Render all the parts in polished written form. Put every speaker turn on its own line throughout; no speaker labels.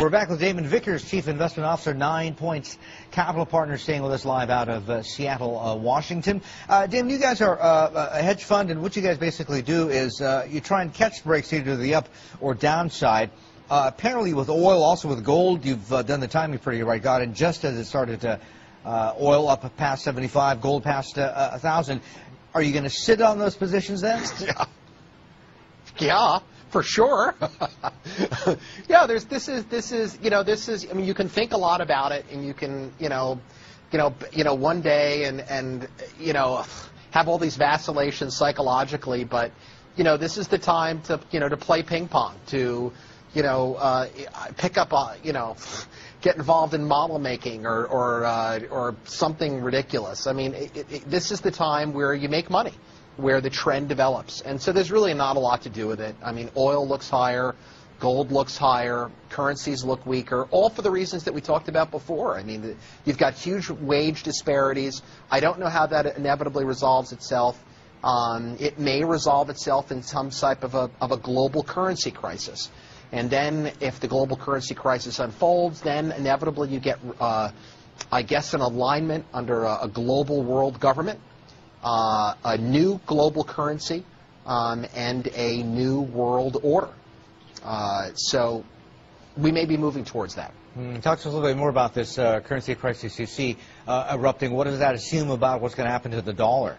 We're back with Damon Vickers, Chief Investment Officer, 9 Points Capital Partners, staying with us live out of Seattle, Washington. Damon, you guys are a hedge fund, and what you guys basically do is you try and catch breaks either to the up or downside. Apparently with oil, also with gold, you've done the timing pretty right. Got in just as it started to oil up past 75, gold past 1,000. Are you going to sit on those positions then?
Yeah, for sure. Yeah, this is, I mean, you can think a lot about it, and you can, one day and have all these vacillations psychologically, but, this is the time to, to play ping pong, to, pick up, get involved in model making or something ridiculous. I mean, this is the time where you make money, where the trend develops. And so there's really not a lot to do with it. I mean, oil looks higher, gold looks higher, currencies look weaker, all for the reasons that we talked about before. I mean, you've got huge wage disparities. I don't know how that inevitably resolves itself. It may resolve itself in some type of a global currency crisis. And then if the global currency crisis unfolds, then inevitably you get, I guess, an alignment under a global world government, a new global currency, and a new world order. So we may be moving towards that.
Talk to us a little bit more about this currency crisis you see erupting. What does that assume about what's going to happen to the dollar?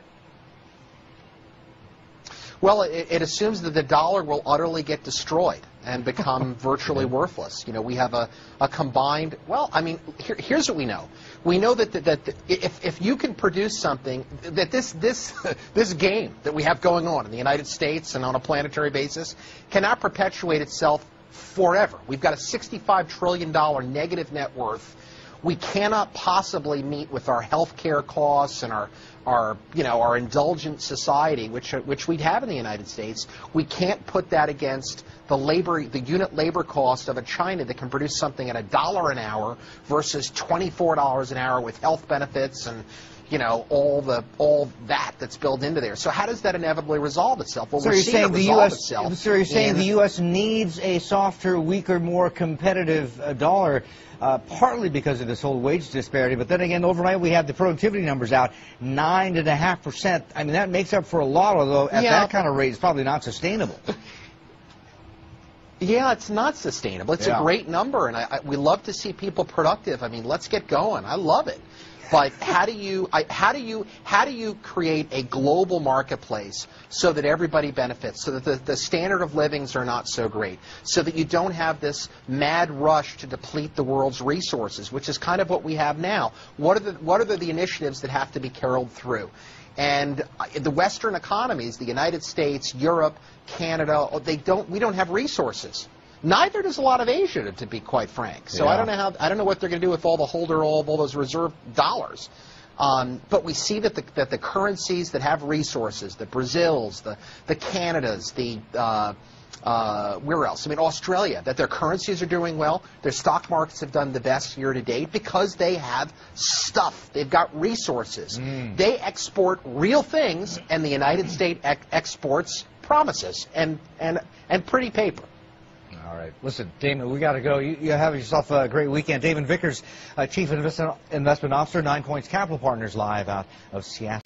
Well, it assumes that the dollar will utterly get destroyed and become virtually worthless. We have a combined, well, I mean, here's what we know. We know that if you can produce something, that this game that we have going on in the United States and on a planetary basis cannot perpetuate itself forever. We've got a $65 trillion negative net worth. We cannot possibly meet with our health care costs and our indulgent society, which we'd have in the United States. We can't put that against the unit labor cost of a China that can produce something at $1 an hour versus $24 an hour with health benefits and all that's built into there. So how does that inevitably resolve itself? Well,
so you're saying the U.S. So you're saying the U.S. needs a softer, weaker, more competitive dollar, partly because of this whole wage disparity. But then again, overnight we had the productivity numbers out, 9.5%. I mean, that makes up for a lot, although at that kind of rate, it's probably not sustainable.
Yeah, it's not sustainable. It's a great number, and we love to see people productive. I mean, let's get going. I love it. But how do you create a global marketplace so that everybody benefits, so that the standard of livings are not so great, so that you don't have this mad rush to deplete the world's resources, which is kind of what we have now? What are the initiatives that have to be carried through? And the Western economies, the United States, Europe, Canada, we don't have resources. Neither does a lot of Asia, to be quite frank. So I don't know what they're going to do with all those reserve dollars. But we see that the currencies that have resources, the Brazils, the Canadas, where else? I mean, Australia, that their currencies are doing well. Their stock markets have done the best year to date because they have stuff. They've got resources. They export real things, and the United States exports promises and pretty paper.
All right. Listen, Damon, we got to go. You have yourself a great weekend. Damon Vickers, Chief Investment Officer, 9 Points Capital Partners, live out of Seattle.